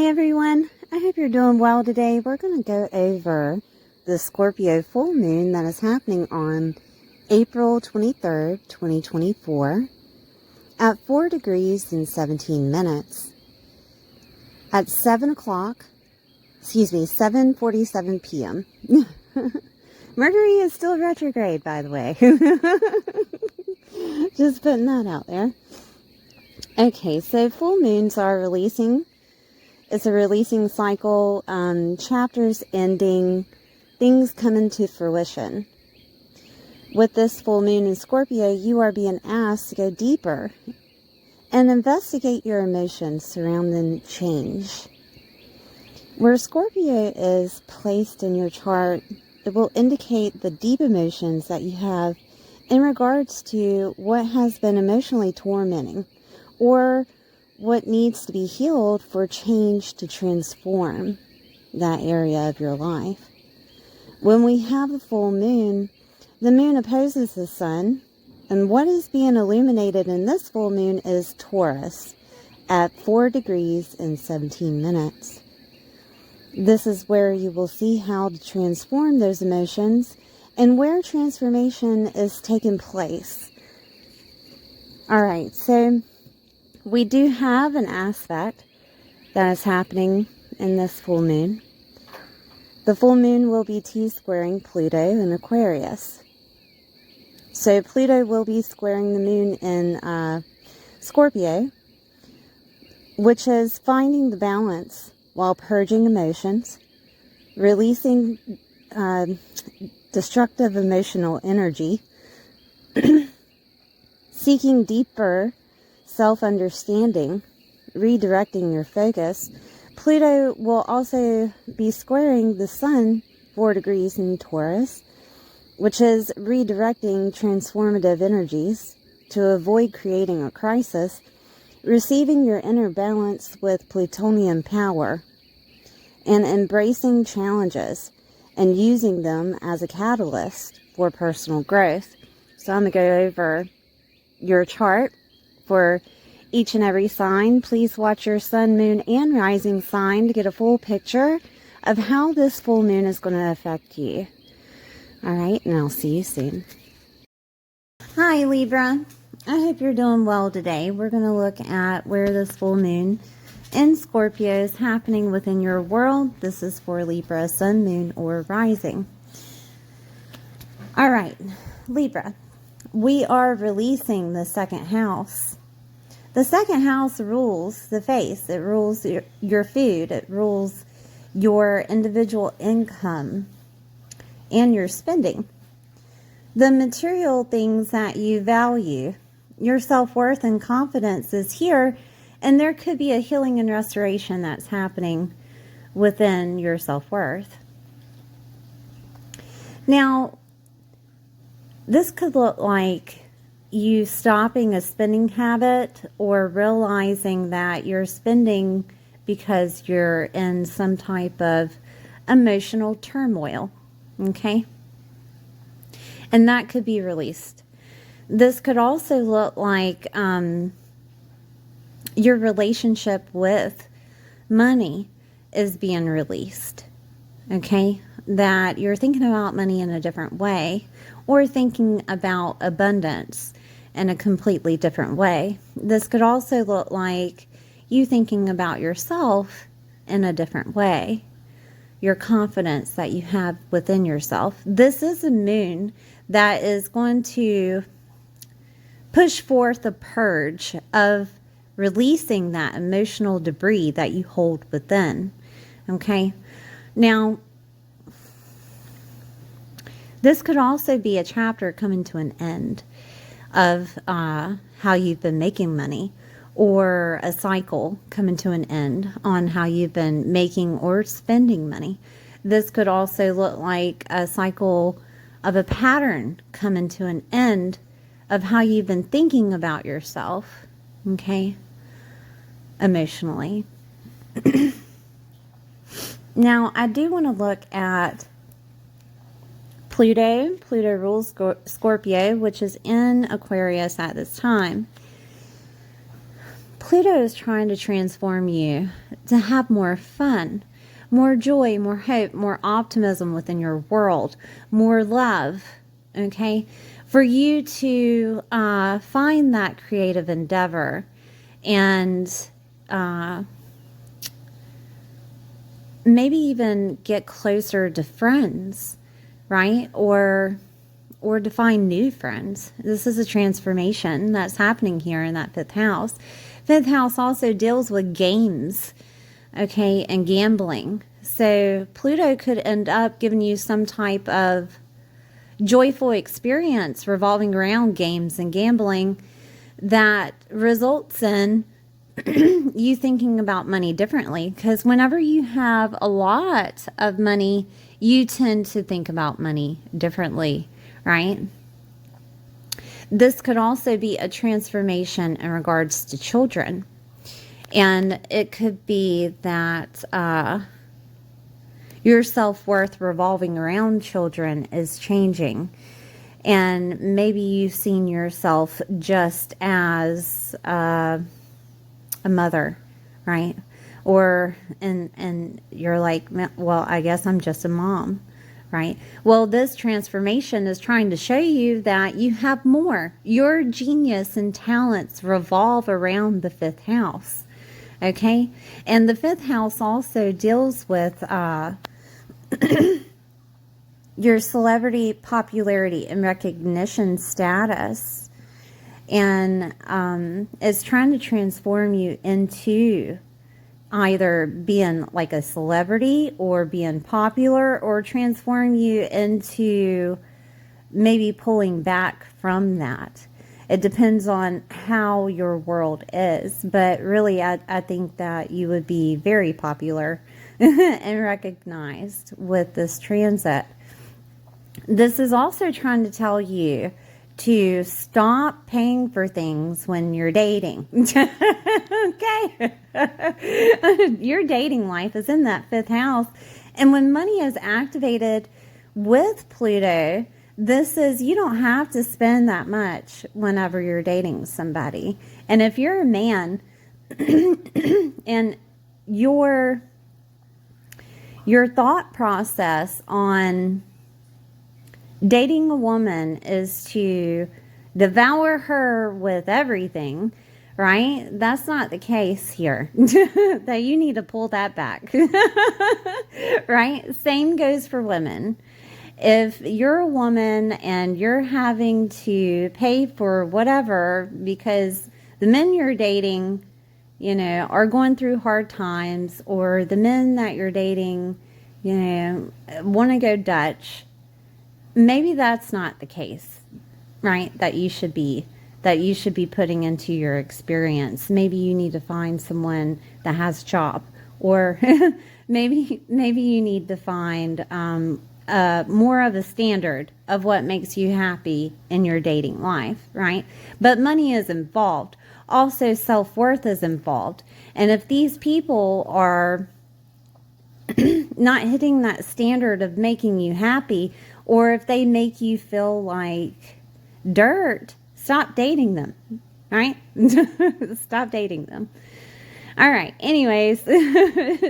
Hi everyone, I hope you're doing well today. We're going to go over the Scorpio full moon that is happening on April 23rd, 2024 at 4 degrees and 17 minutes at 7:47 p.m. Mercury is still retrograde, by the way. Just putting that out there. Okay, so full moons are releasing. It's a releasing cycle, chapters ending, things coming to fruition. With this full moon in Scorpio, you are being asked to go deeper and investigate your emotions surrounding change. Where Scorpio is placed in your chart, it will indicate the deep emotions that you have in regards to what has been emotionally tormenting or what needs to be healed for change to transform that area of your life. When we have a full moon, the moon opposes the sun, and what is being illuminated in this full moon is Taurus at 4 degrees and 17 minutes. This is where you will see how to transform those emotions and where transformation is taking place. All right, so we do have an aspect that is happening in this full moon. The full moon will be T-squaring Pluto in Aquarius. So Pluto will be squaring the moon in Scorpio, which is finding the balance while purging emotions, releasing destructive emotional energy, seeking deeper self-understanding, redirecting your focus. Pluto will also be squaring the sun 4 degrees in Taurus, which is redirecting transformative energies to avoid creating a crisis, receiving your inner balance with plutonium power, and embracing challenges and using them as a catalyst for personal growth. So I'm going to go over your chart for each and every sign. Please watch your sun, moon, and rising sign to get a full picture of how this full moon is going to affect you. All right, and I'll see you soon. Hi, Libra. I hope you're doing well today. We're going to look at where this full moon in Scorpio is happening within your world. This is for Libra, sun, moon, or rising. All right, Libra. We are releasing the second house. The second house rules the face. It rules your food. It rules your individual income and your spending. The material things that you value, your self-worth and confidence is here, and there could be a healing and restoration that's happening within your self-worth. Now, this could look like you stopping a spending habit or realizing that you're spending because you're in some type of emotional turmoil, okay? And that could be released. This could also look like your relationship with money is being released, okay? That you're thinking about money in a different way or thinking about abundance in a completely different way. This could also look like you thinking about yourself in a different way. Your confidence that you have within yourself. This is a moon that is going to push forth a purge of releasing that emotional debris that you hold within. Okay? Now, this could also be a chapter coming to an end of how you've been making money, or a cycle coming to an end on how you've been making or spending money. This could also look like a cycle of a pattern coming to an end of how you've been thinking about yourself, okay, emotionally. Now, I do want to look at Pluto. Pluto rules Scorpio, which is in Aquarius at this time. Pluto is trying to transform you to have more fun, more joy, more hope, more optimism within your world, more love, okay? For you to find that creative endeavor and maybe even get closer to friends, right? Or to find new friends. This is a transformation that's happening here in that fifth house. Fifth house also deals with games, okay, and gambling. So Pluto could end up giving you some type of joyful experience revolving around games and gambling that results in you thinking about money differently. Because whenever you have a lot of money, you tend to think about money differently, right? This could also be a transformation in regards to children. And it could be that your self-worth revolving around children is changing. And maybe you've seen yourself just as a mother, right? Or, and you're like, well, I guess I'm just a mom, right? Well, this transformation is trying to show you that you have more. Your genius and talents revolve around the fifth house, okay? And the fifth house also deals with your celebrity popularity and recognition status, and it's trying to transform you into either being like a celebrity or being popular, or transform you into maybe pulling back from that. It depends on how your world is, but really I think that you would be very popular and recognized with this transit. This is also trying to tell you to stop paying for things when you're dating. Okay? Your dating life is in that fifth house. And when money is activated with Pluto, this is, you don't have to spend that much whenever you're dating somebody. And if you're a man and your thought process on dating a woman is to devour her with everything, right? That's not the case here. That you need to pull that back. Right? Same goes for women. If you're a woman and you're having to pay for whatever because the men you're dating, you know, are going through hard times, or the men that you're dating, you know, want to go Dutch, maybe that's not the case, right? That you should be putting into your experience. Maybe you need to find someone that has a job, or maybe you need to find more of a standard of what makes you happy in your dating life, right? But money is involved. Also, self-worth is involved. And if these people are not hitting that standard of making you happy, or if they make you feel like dirt, stop dating them, right? Stop dating them. All right. Anyways,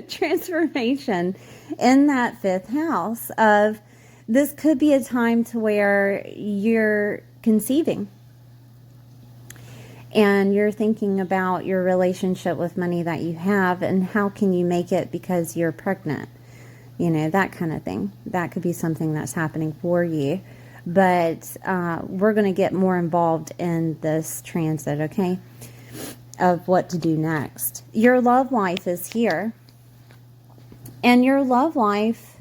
transformation in that fifth house of this could be a time to where you're conceiving and you're thinking about your relationship with money that you have and how can you make it because you're pregnant, you know, that kind of thing. That could be something that's happening for you. But we're going to get more involved in this transit, okay, of what to do next. Your love life is here. And your love life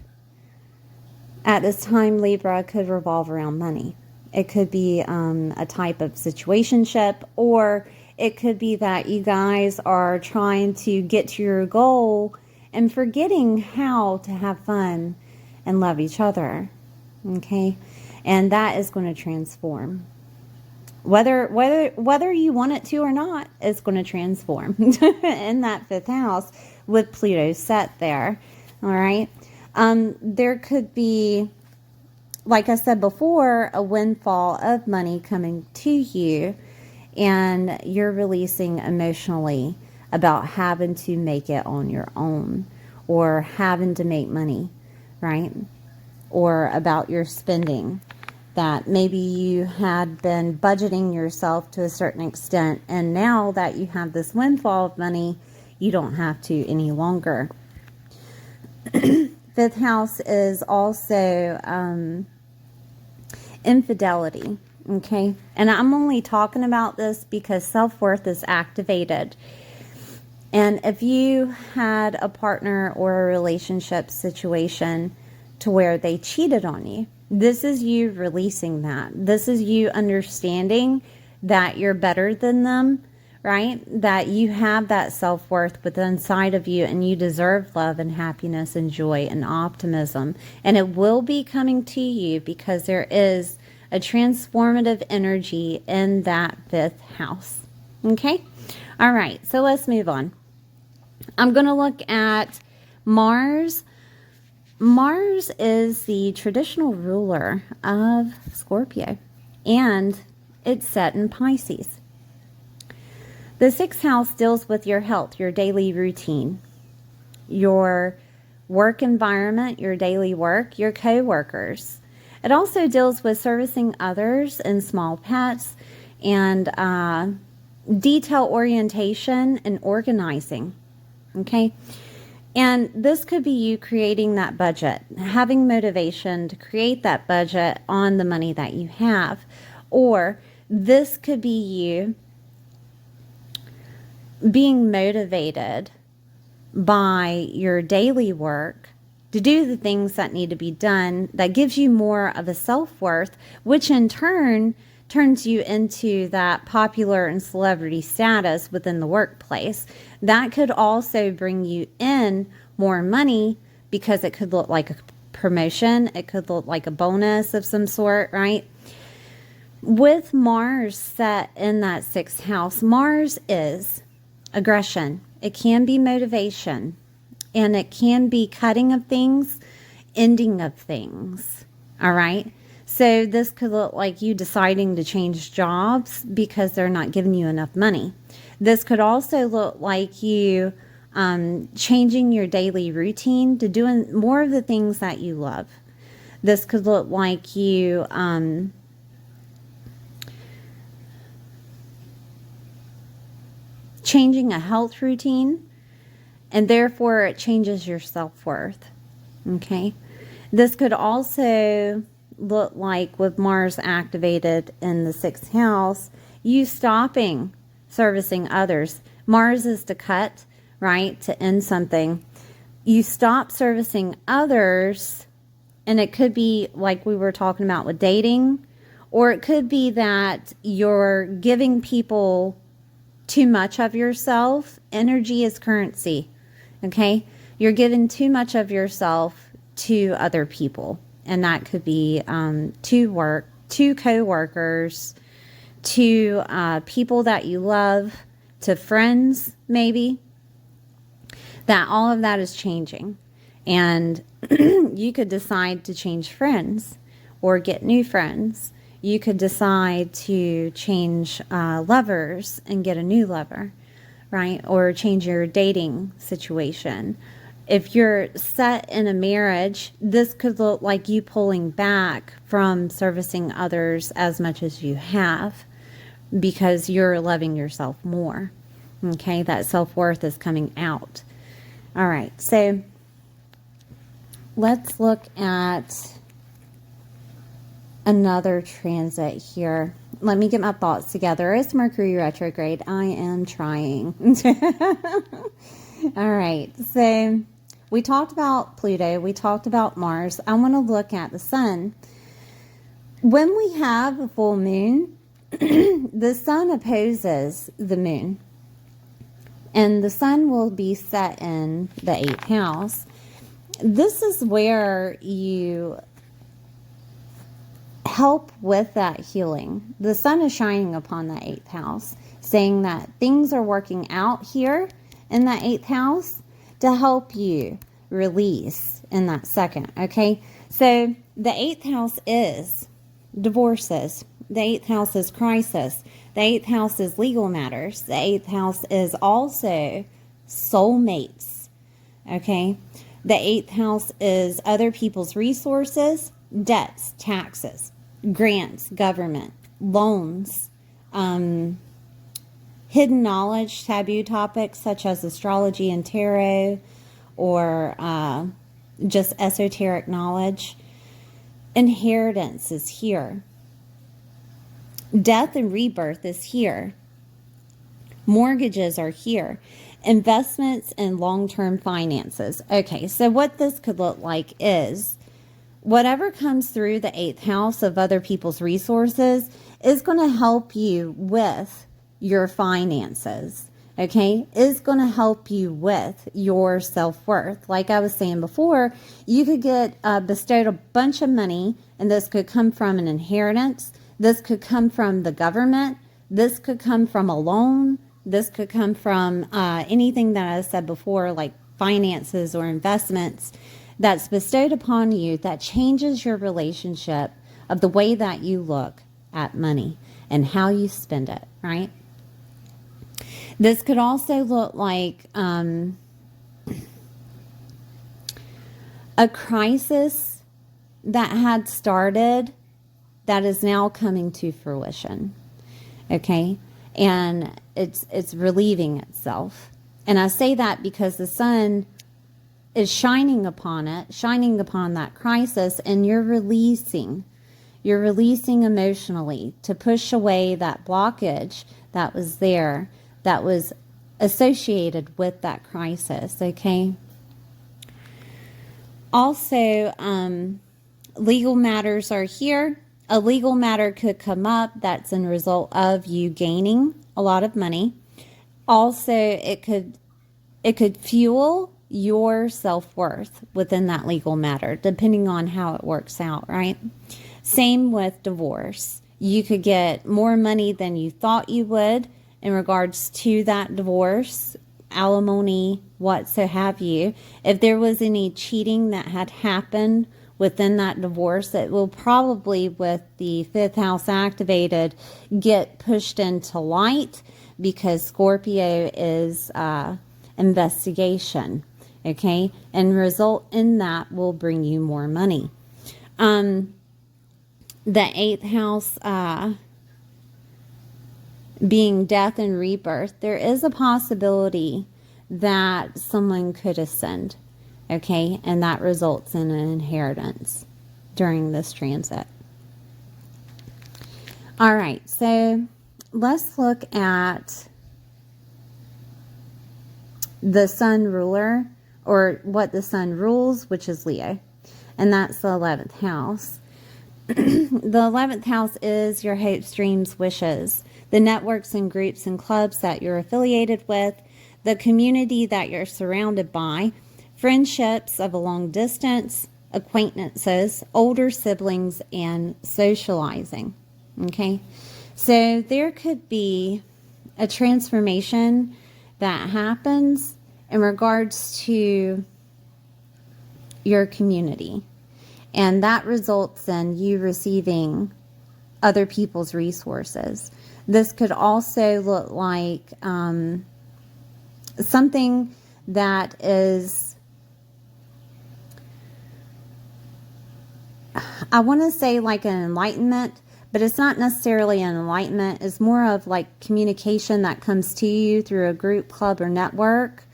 at this time, Libra, could revolve around money. It could be a type of situationship, or it could be that you guys are trying to get to your goal and forgetting how to have fun and love each other, okay? And that is going to transform. Whether you want it to or not, it's going to transform in that fifth house with Pluto set there. All right. There could be, like I said before, a windfall of money coming to you. and you're releasing emotionally about having to make it on your own or having to make money, right? Or about your spending, that maybe you had been budgeting yourself to a certain extent, and now that you have this windfall of money, you don't have to any longer. Fifth house is also infidelity, okay? And I'm only talking about this because self-worth is activated. And if you had a partner or a relationship situation to where they cheated on you, this is you releasing that. This is you understanding that you're better than them, right? That you have that self-worth within inside of you, and you deserve love and happiness and joy and optimism. And it will be coming to you because there is a transformative energy in that fifth house. Okay? All right, so let's move on. I'm going to look at Mars. Mars is the traditional ruler of Scorpio, and it's set in Pisces. The sixth house deals with your health, your daily routine, your work environment, your daily work, your co-workers. It also deals with servicing others and small pets, and detail orientation and organizing. Okay? And this could be you creating that budget, having motivation to create that budget on the money that you have. Or this could be you being motivated by your daily work to do the things that need to be done, that gives you more of a self-worth, which in turn turns you into that popular and celebrity status within the workplace. That could also bring you in more money because it could look like a promotion. It could look like a bonus of some sort, right? With Mars set in that sixth house, Mars is aggression. It can be motivation, and it can be cutting of things, ending of things, all right? So this could look like you deciding to change jobs because they're not giving you enough money. This could also look like you changing your daily routine to doing more of the things that you love. This could look like you changing a health routine, and therefore it changes your self-worth. Okay? This could also look like, with Mars activated in the sixth house, you stopping servicing others. Mars is to cut, right? To end something. You stop servicing others, and it could be like we were talking about with dating, or it could be that you're giving people too much of yourself. Energy is currency, okay? You're giving too much of yourself to other people. And that could be to co-workers, to people that you love, to friends maybe. That all of that is changing. And you could decide to change friends or get new friends. You could decide to change lovers and get a new lover, right? Or change your dating situation. If you're set in a marriage, this could look like you pulling back from servicing others as much as you have because you're loving yourself more. Okay, that self-worth is coming out. All right, so let's look at another transit here. Let me get my thoughts together. It's Mercury retrograde. I am trying. All right, so we talked about Pluto. We talked about Mars. I want to look at the sun. When we have a full moon, the sun opposes the moon. And the sun will be set in the 8th house. This is where you help with that healing. The sun is shining upon that 8th house, saying that things are working out here in that 8th house to help you release in that second, okay? So the 8th house is divorces. The 8th house is crisis. The 8th house is legal matters. The 8th house is also soulmates. Okay? The 8th house is other people's resources, debts, taxes, grants, government, loans, hidden knowledge, taboo topics such as astrology and tarot, or just esoteric knowledge. Inheritance is here. Death and rebirth is here. Mortgages are here. Investments and long-term finances. Okay, so what this could look like is whatever comes through the 8th house of other people's resources is going to help you with your finances. Okay, is going to help you with your self-worth. Like I was saying before, you could get bestowed a bunch of money, and this could come from an inheritance. This could come from the government. This could come from a loan. This could come from anything that I said before, like finances or investments that's bestowed upon you that changes your relationship of the way that you look at money and how you spend it, right? This could also look like a crisis that had started that is now coming to fruition, okay? And it's relieving itself. And I say that because the sun is shining upon it, shining upon that crisis, and you're releasing emotionally to push away that blockage that was there, that was associated with that crisis, okay? Also, legal matters are here. A legal matter could come up that's in result of you gaining a lot of money. Also, it could fuel your self-worth within that legal matter, depending on how it works out, right? Same with divorce. You could get more money than you thought you would in regards to that divorce, alimony, what so have you. If there was any cheating that had happened within that divorce, it will probably, with the 5th house activated, get pushed into light, because Scorpio is investigation, okay? And result in that will bring you more money. The 8th house being death and rebirth, there is a possibility that someone could ascend, okay? And that results in an inheritance during this transit. All right, so let's look at the sun ruler, or what the sun rules, which is Leo. And that's the 11th house. The 11th house is your hopes, dreams, wishes, the networks and groups and clubs that you're affiliated with, the community that you're surrounded by, friendships of a long distance, acquaintances, older siblings, and socializing. Okay, so there could be a transformation that happens in regards to your community, and that results in you receiving other people's resources. This could also look like something that is, I want to say like an enlightenment, but it's not necessarily an enlightenment. It's more of like communication that comes to you through a group, club, or network,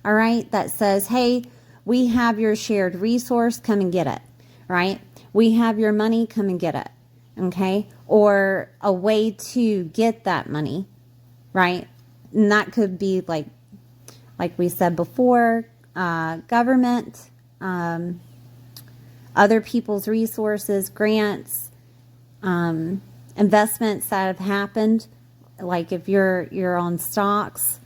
all right, that says, hey, we have your shared resource, come and get it, right? We have your money, come and get it, okay? Or a way to get that money, right? And that could be like we said before, government, other people's resources, grants, investments that have happened, like if you're on stocks,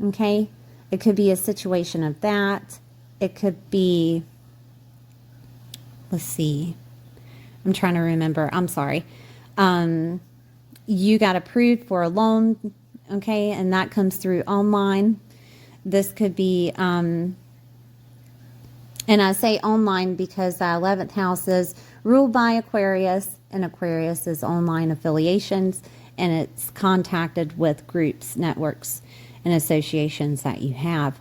okay? It could be a situation of that. It could be, let's see, I'm trying to remember. I'm sorry. You got approved for a loan, okay, and that comes through online. This could be, and I say online because the 11th house is ruled by Aquarius, and Aquarius is online affiliations, and it's contacted with groups, networks, and associations that you have.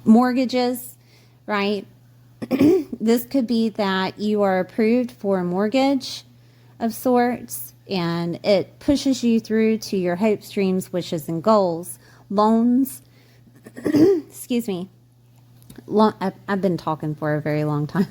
Mortgages, right? This could be that you are approved for a mortgage of sorts, and it pushes you through to your hopes, dreams, wishes, and goals. Loans, excuse me. I've been talking for a very long time.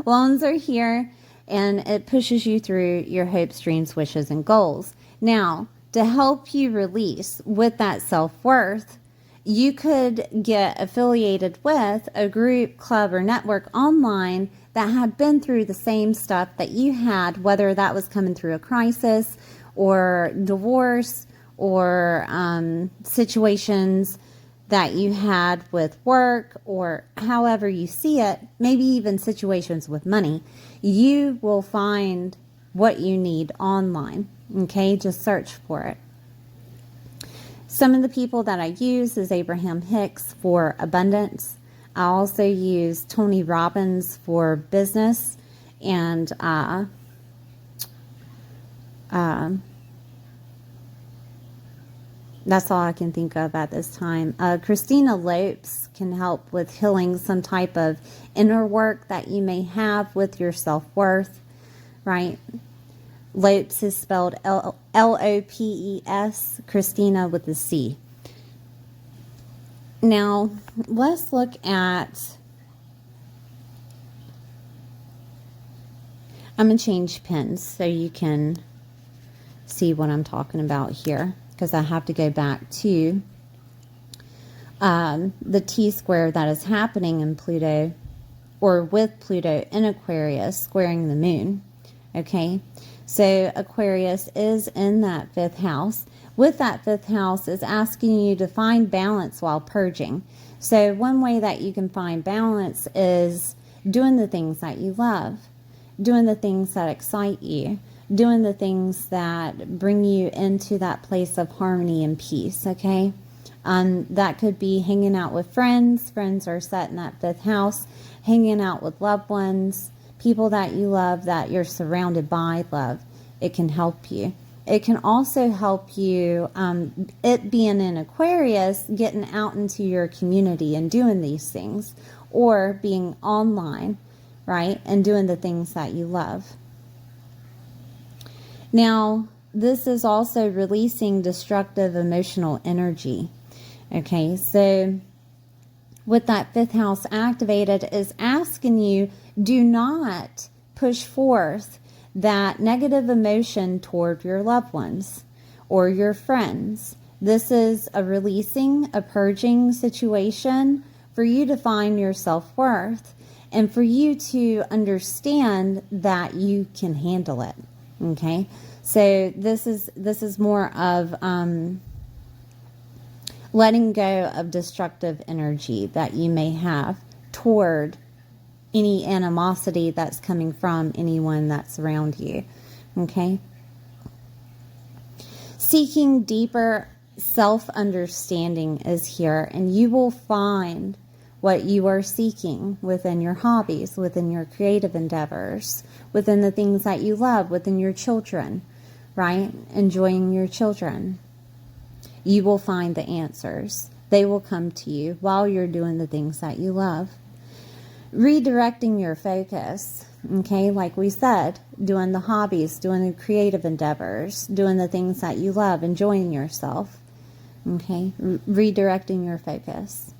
Loans are here, and it pushes you through your hopes, dreams, wishes, and goals. Now, to help you release with that self-worth, you could get affiliated with a group, club, or network online that had been through the same stuff that you had, whether that was coming through a crisis or divorce or situations that you had with work, or however you see it, maybe even situations with money. You will find what you need online. Okay, just search for it. Some of the people that I use is Abraham Hicks for abundance. I also use Tony Robbins for business, and that's all I can think of at this time. Christina Lopes can help with healing some type of inner work that you may have with your self-worth, right? Lopes is spelled L-O-P-E-S, Christina with a C. Now, let's look at, I'm going to change pins so you can see what I'm talking about here, because I have to go back to the T-square that is happening in Pluto, or with Pluto in Aquarius squaring the moon. Okay, so Aquarius is in that 5th house. With that 5th house is asking you to find balance while purging. So one way that you can find balance is doing the things that you love, doing the things that excite you, doing the things that bring you into that place of harmony and peace, okay? That could be hanging out with friends. Friends are set in that 5th house. Hanging out with loved ones, people that you love, that you're surrounded by love. It can help you. It can also help you, it being in Aquarius, getting out into your community and doing these things, or being online, right, and doing the things that you love. Now, this is also releasing destructive emotional energy. Okay, so with that 5th house activated is asking you, do not push forth that negative emotion toward your loved ones or your friends. This is a releasing, a purging situation for you to find your self-worth and for you to understand that you can handle it. Okay, so this is more of letting go of destructive energy that you may have toward any animosity that's coming from anyone that's around you. Okay, seeking deeper self-understanding is here, and you will find what you are seeking within your hobbies, within your creative endeavors, within the things that you love, within your children, right? Enjoying your children. You will find the answers. They will come to you while you're doing the things that you love. Redirecting your focus, okay, like we said, doing the hobbies, doing the creative endeavors, doing the things that you love, enjoying yourself, okay, redirecting your focus.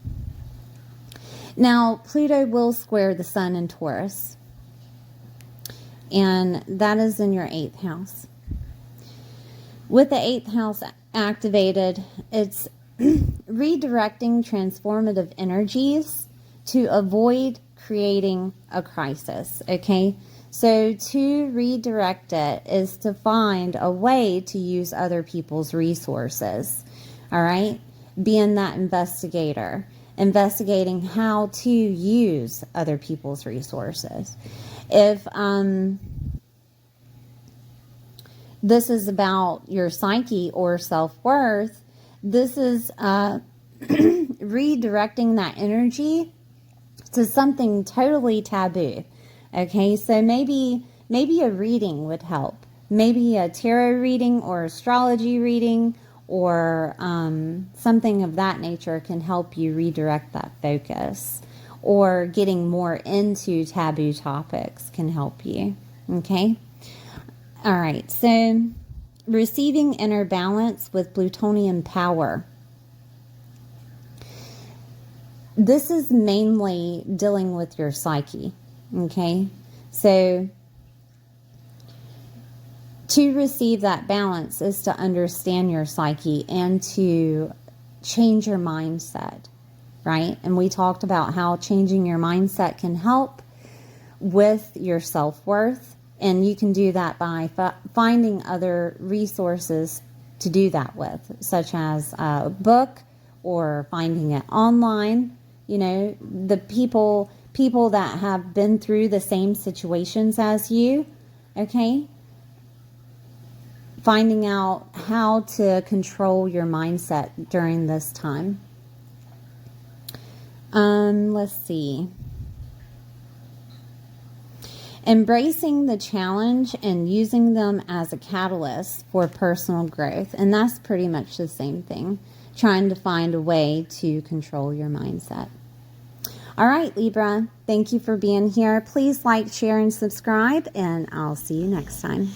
Now, Pluto will square the sun in Taurus, and that is in your 8th house. With the 8th house activated, it's redirecting transformative energies to avoid creating a crisis, okay? So to redirect it is to find a way to use other people's resources, all right? Being that investigator, investigating how to use other people's resources. If this is about your psyche or self-worth, this is redirecting that energy to something totally taboo. Okay, so maybe a reading would help. Maybe a tarot reading or astrology reading or something of that nature can help you redirect that focus. Or getting more into taboo topics can help you. Okay? All right, so receiving inner balance with Plutonian power. This is mainly dealing with your psyche. Okay? So to receive that balance is to understand your psyche and to change your mindset, right? And we talked about how changing your mindset can help with your self-worth, and you can do that by finding other resources to do that with, such as a book or finding it online. You know, the people that have been through the same situations as you, okay? Finding out how to control your mindset during this time. Let's see. Embracing the challenge and using them as a catalyst for personal growth. And that's pretty much the same thing. Trying to find a way to control your mindset. All right, Libra. Thank you for being here. Please like, share, and subscribe. And I'll see you next time.